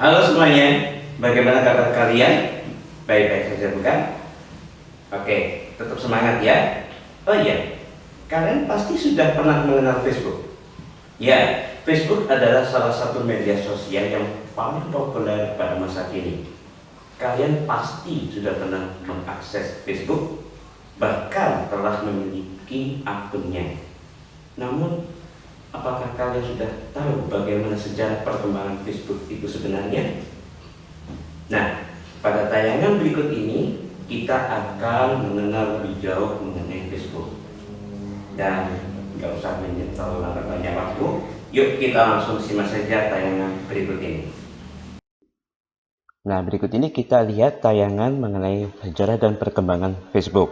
Halo semuanya, bagaimana kabar kalian? Baik-baik saja bukan? Oke, tetap semangat ya. Oh iya, kalian pasti sudah pernah mengenal Facebook. Ya, Facebook adalah salah satu media sosial yang paling populer pada masa kini. Kalian pasti sudah pernah mengakses Facebook, bahkan telah memiliki akunnya. Namun, apakah kalian sudah tahu bagaimana sejarah perkembangan Facebook itu sebenarnya? Nah, pada tayangan berikut ini kita akan mengenal lebih jauh mengenai Facebook. Dan nggak usah terlalu banyak waktu, yuk kita langsung simak saja tayangan berikut ini. Nah, berikut ini kita lihat tayangan mengenai sejarah dan perkembangan Facebook.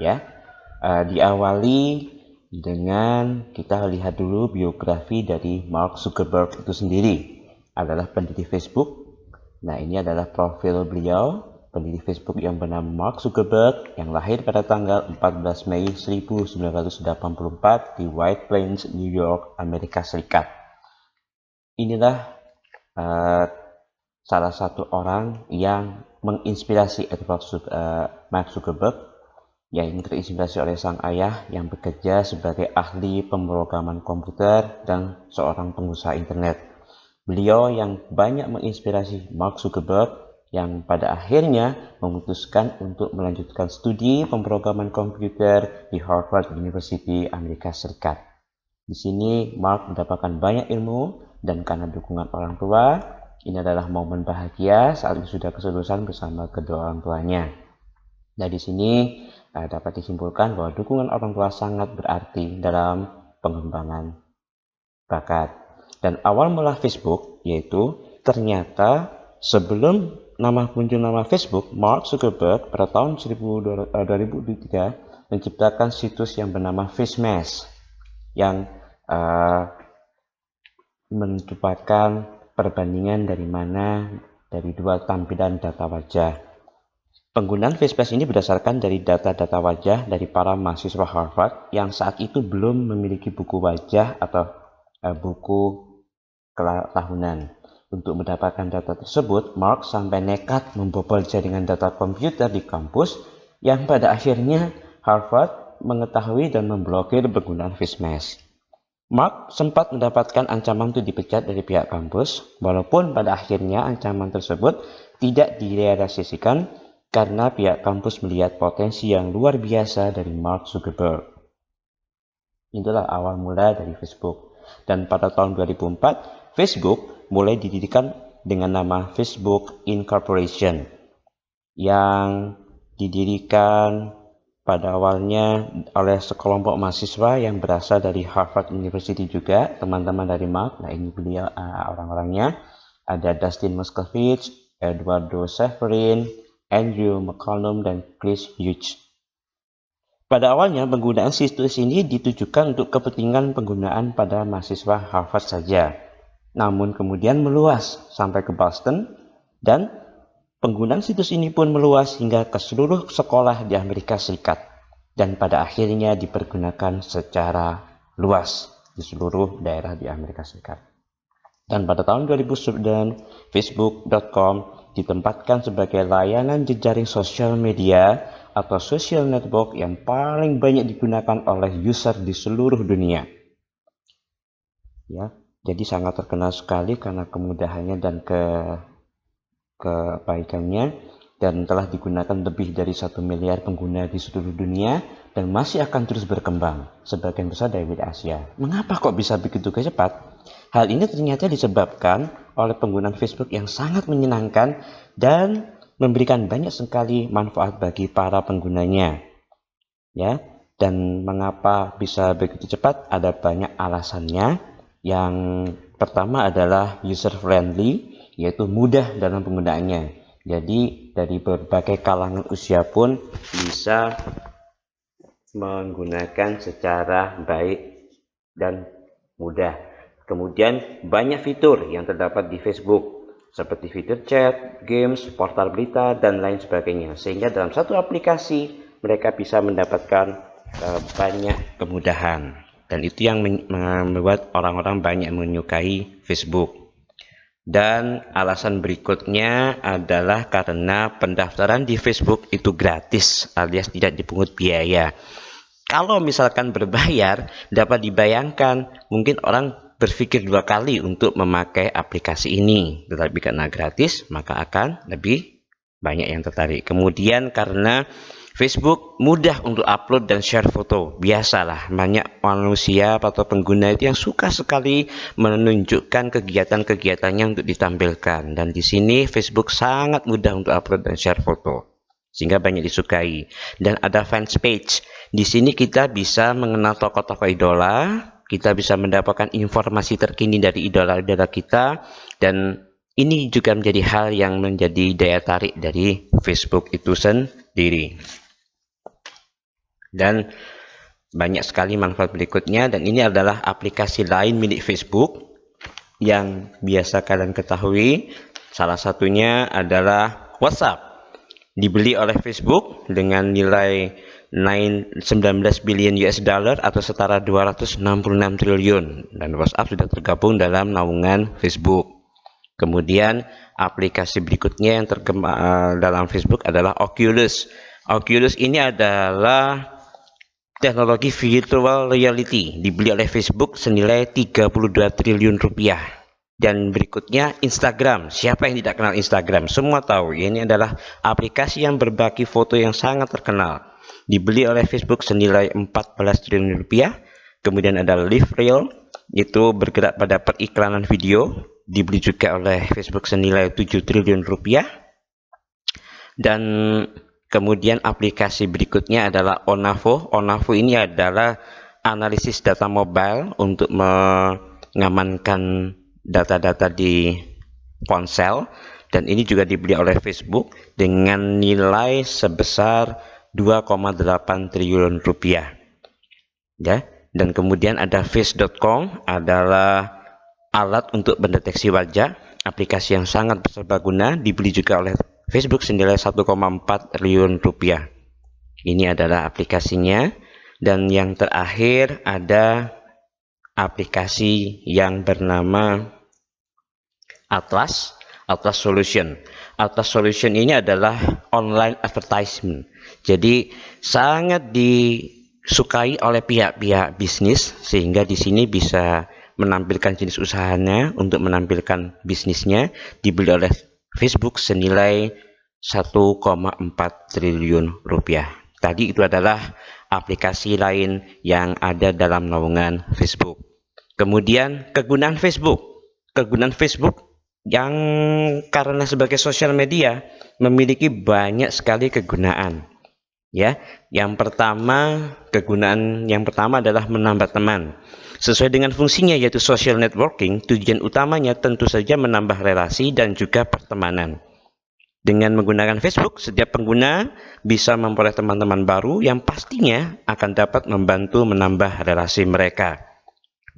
Ya, diawali dengan kita lihat dulu biografi dari Mark Zuckerberg itu sendiri. Adalah pendiri Facebook. Nah, ini adalah profil beliau, pendiri Facebook yang bernama Mark Zuckerberg, yang lahir pada tanggal 14 Mei 1984 di White Plains, New York, Amerika Serikat. Inilah salah satu orang yang menginspirasi Mark Zuckerberg, yang terinspirasi oleh sang ayah yang bekerja sebagai ahli pemrograman komputer dan seorang pengusaha internet. Beliau yang banyak menginspirasi Mark Zuckerberg yang pada akhirnya memutuskan untuk melanjutkan studi pemrograman komputer di Harvard University, Amerika Serikat. Di sini Mark mendapatkan banyak ilmu dan karena dukungan orang tua, ini adalah momen bahagia saat sudah kesulusan bersama kedua orang tuanya. Nah, di sini dapat disimpulkan bahwa dukungan orang tua sangat berarti dalam pengembangan bakat. Dan awal mula Facebook yaitu ternyata sebelum muncul nama Facebook, Mark Zuckerberg pada tahun 2003 menciptakan situs yang bernama FaceMash yang merupakan perbandingan dari dua tampilan data wajah. Penggunaan FaceMash ini berdasarkan dari data-data wajah dari para mahasiswa Harvard yang saat itu belum memiliki buku wajah atau buku tahunan. Untuk mendapatkan data tersebut, Mark sampai nekat membobol jaringan data komputer di kampus yang pada akhirnya Harvard mengetahui dan memblokir penggunaan FaceMash. Mark sempat mendapatkan ancaman untuk dipecat dari pihak kampus, walaupun pada akhirnya ancaman tersebut tidak direalisasikan karena pihak kampus melihat potensi yang luar biasa dari Mark Zuckerberg. Itulah awal mula dari Facebook. Dan pada tahun 2004, Facebook mulai didirikan dengan nama Facebook Incorporation yang didirikan pada awalnya oleh sekelompok mahasiswa yang berasal dari Harvard University juga, teman-teman dari Mark. Nah, ini beliau orang-orangnya. Ada Dustin Moskovitz, Eduardo Severin, Andrew McCollum, dan Chris Hughes. Pada awalnya penggunaan situs ini ditujukan untuk kepentingan penggunaan pada mahasiswa Harvard saja. Namun kemudian meluas sampai ke Boston dan penggunaan situs ini pun meluas hingga ke seluruh sekolah di Amerika Serikat dan pada akhirnya dipergunakan secara luas di seluruh daerah di Amerika Serikat. Dan pada tahun 2009, Facebook.com ditempatkan sebagai layanan jejaring sosial media atau social network yang paling banyak digunakan oleh user di seluruh dunia. Ya, jadi sangat terkenal sekali karena kemudahannya dan kebaikannya, dan telah digunakan lebih dari 1 miliar pengguna di seluruh dunia dan masih akan terus berkembang, sebagian besar dari Asia. Mengapa kok bisa begitu cepat? Hal ini ternyata disebabkan oleh penggunaan Facebook yang sangat menyenangkan dan memberikan banyak sekali manfaat bagi para penggunanya. Ya, dan mengapa bisa begitu cepat? Ada banyak alasannya. Yang pertama adalah user friendly, yaitu mudah dalam penggunaannya. Jadi dari berbagai kalangan usia pun bisa menggunakan secara baik dan mudah. Kemudian banyak fitur yang terdapat di Facebook, seperti fitur chat, games, portal berita, dan lain sebagainya. Sehingga dalam satu aplikasi mereka bisa mendapatkan banyak kemudahan. Dan itu yang membuat orang-orang banyak menyukai Facebook. Dan alasan berikutnya adalah karena pendaftaran di Facebook itu gratis alias tidak dipungut biaya. Kalau misalkan berbayar, dapat dibayangkan mungkin orang berpikir 2 kali untuk memakai aplikasi ini. Tetapi karena gratis, maka akan lebih banyak yang tertarik. Kemudian karena Facebook mudah untuk upload dan share foto. Biasalah, banyak manusia atau pengguna itu yang suka sekali menunjukkan kegiatan-kegiatannya untuk ditampilkan. Dan di sini Facebook sangat mudah untuk upload dan share foto, sehingga banyak disukai. Dan ada fans page. Di sini kita bisa mengenal tokoh-tokoh idola, kita bisa mendapatkan informasi terkini dari idola-idola kita, dan ini juga menjadi hal yang menjadi daya tarik dari Facebook itu sendiri. Dan banyak sekali manfaat berikutnya, dan ini adalah aplikasi lain milik Facebook yang biasa kalian ketahui. Salah satunya adalah WhatsApp. Dibeli oleh Facebook dengan nilai 19 billion US dollar atau setara 266 triliun, dan WhatsApp sudah tergabung dalam naungan Facebook. Kemudian aplikasi berikutnya yang terkembang dalam Facebook adalah Oculus. Oculus ini adalah teknologi virtual reality, dibeli oleh Facebook senilai 32 triliun rupiah. Dan berikutnya Instagram. Siapa yang tidak kenal Instagram? Semua tahu, ini adalah aplikasi yang berbagi foto yang sangat terkenal. Dibeli oleh Facebook senilai 14 triliun rupiah. Kemudian ada LiveReel, itu bergerak pada periklanan video, dibeli juga oleh Facebook senilai 7 triliun rupiah. Dan kemudian aplikasi berikutnya adalah Onavo. Onavo ini adalah analisis data mobile untuk mengamankan data-data di ponsel, dan ini juga dibeli oleh Facebook dengan nilai sebesar 2,8 triliun rupiah. Ya, dan kemudian ada Face.com, adalah alat untuk mendeteksi wajah, aplikasi yang sangat serbaguna, dibeli juga oleh Facebook senilai 1,4 triliun rupiah. Ini adalah aplikasinya. Dan yang terakhir ada aplikasi yang bernama Atlas Solution. Atlas Solution ini adalah online advertisement. Jadi sangat disukai oleh pihak-pihak bisnis, sehingga di sini bisa menampilkan jenis usahanya untuk menampilkan bisnisnya, dibeli oleh Facebook senilai 1,4 triliun rupiah. Tadi itu adalah aplikasi lain yang ada dalam naungan Facebook. Kemudian kegunaan Facebook. Kegunaan Facebook yang karena sebagai sosial media memiliki banyak sekali kegunaan. Ya, kegunaan yang pertama adalah menambah teman. Sesuai dengan fungsinya yaitu social networking, tujuan utamanya tentu saja menambah relasi dan juga pertemanan. Dengan menggunakan Facebook, setiap pengguna bisa memperoleh teman-teman baru yang pastinya akan dapat membantu menambah relasi mereka.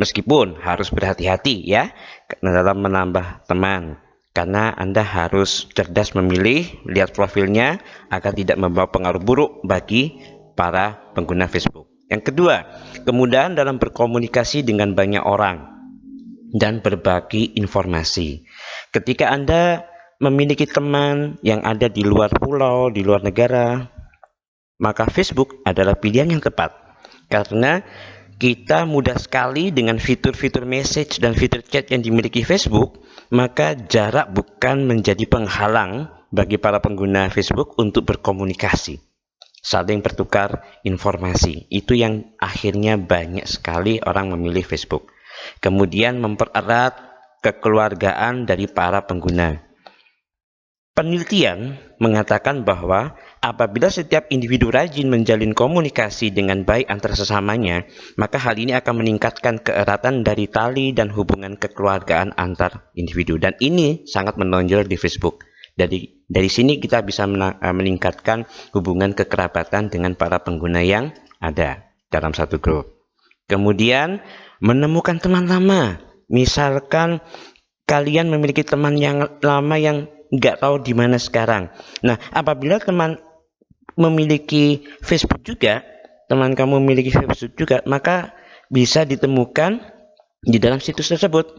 Meskipun harus berhati-hati ya dalam menambah teman, karena Anda harus cerdas memilih, lihat profilnya agar tidak membawa pengaruh buruk bagi para pengguna Facebook. Yang kedua, kemudahan dalam berkomunikasi dengan banyak orang dan berbagi informasi. Ketika Anda memiliki teman yang ada di luar pulau, di luar negara, maka Facebook adalah pilihan yang tepat. Karena kita mudah sekali dengan fitur-fitur message dan fitur chat yang dimiliki Facebook, maka jarak bukan menjadi penghalang bagi para pengguna Facebook untuk berkomunikasi, saling bertukar informasi. Itu yang akhirnya banyak sekali orang memilih Facebook. Kemudian mempererat kekeluargaan dari para pengguna. Penelitian mengatakan bahwa apabila setiap individu rajin menjalin komunikasi dengan baik antar sesamanya, maka hal ini akan meningkatkan keeratan dari tali dan hubungan kekeluargaan antar individu. Dan ini sangat menonjol di Facebook. Dari sini kita bisa meningkatkan hubungan kekerabatan dengan para pengguna yang ada dalam satu grup. Kemudian menemukan teman lama. Misalkan kalian memiliki teman yang lama yang nggak tahu di mana sekarang. Nah, apabila teman memiliki Facebook juga, teman kamu memiliki Facebook juga, maka bisa ditemukan di dalam situs tersebut.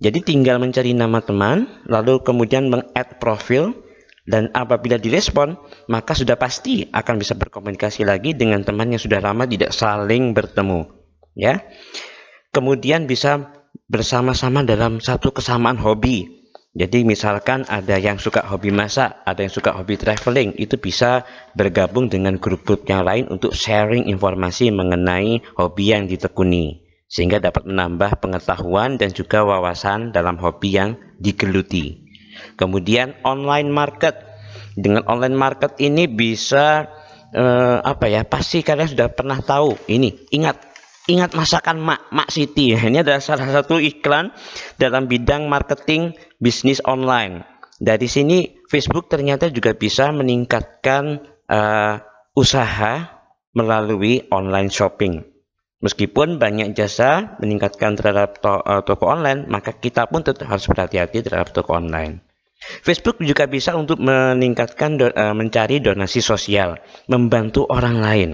Jadi tinggal mencari nama teman, lalu kemudian meng-add profil, dan apabila direspon, maka sudah pasti akan bisa berkomunikasi lagi dengan teman yang sudah lama tidak saling bertemu. Ya. Kemudian bisa bersama-sama dalam satu kesamaan hobi. Jadi misalkan ada yang suka hobi masak, ada yang suka hobi traveling, itu bisa bergabung dengan grup-grup yang lain untuk sharing informasi mengenai hobi yang ditekuni, sehingga dapat menambah pengetahuan dan juga wawasan dalam hobi yang digeluti. Kemudian online market. Dengan online market ini bisa pasti kalian sudah pernah tahu ini. Ingat masakan Mak Siti. Ini adalah salah satu iklan dalam bidang marketing bisnis online. Dari sini Facebook ternyata juga bisa meningkatkan usaha melalui online shopping. Meskipun banyak jasa meningkatkan terhadap toko online, maka kita pun tetap harus berhati-hati terhadap toko online. Facebook juga bisa untuk meningkatkan mencari donasi sosial, membantu orang lain.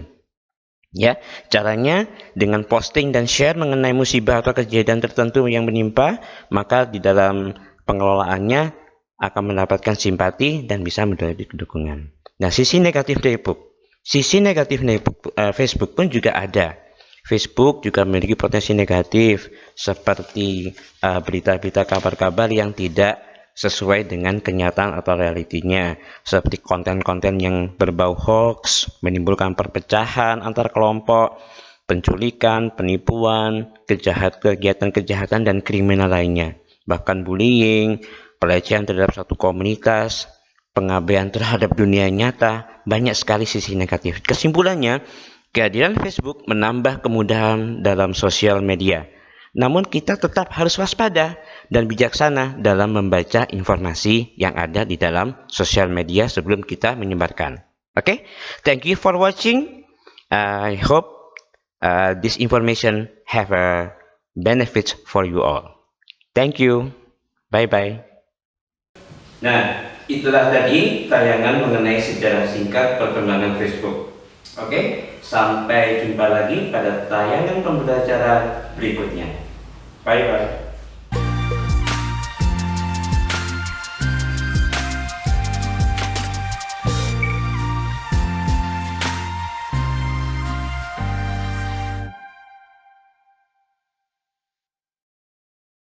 Ya, caranya dengan posting dan share mengenai musibah atau kejadian tertentu yang menimpa, maka di dalam pengelolaannya akan mendapatkan simpati dan bisa mendapat dukungan. Nah, sisi negatif Facebook pun juga ada. Facebook juga memiliki potensi negatif seperti berita-berita kabar-kabar yang tidak sesuai dengan kenyataan atau realitinya, seperti konten-konten yang berbau hoax, menimbulkan perpecahan antar kelompok, penculikan, penipuan, kegiatan kejahatan dan kriminal lainnya, bahkan bullying, pelecehan terhadap satu komunitas, pengabaian terhadap dunia nyata. Banyak sekali sisi negatif. Kesimpulannya, kehadiran Facebook menambah kemudahan dalam sosial media. Namun kita tetap harus waspada dan bijaksana dalam membaca informasi yang ada di dalam sosial media sebelum kita menyebarkan. Okay? Thank you for watching. I hope this information have a benefit for you all. Thank you. Bye-bye. Nah, itulah tadi tayangan mengenai sejarah singkat perkembangan Facebook. Oke, sampai jumpa lagi pada tayangan pembelajaran berikutnya. Bye-bye.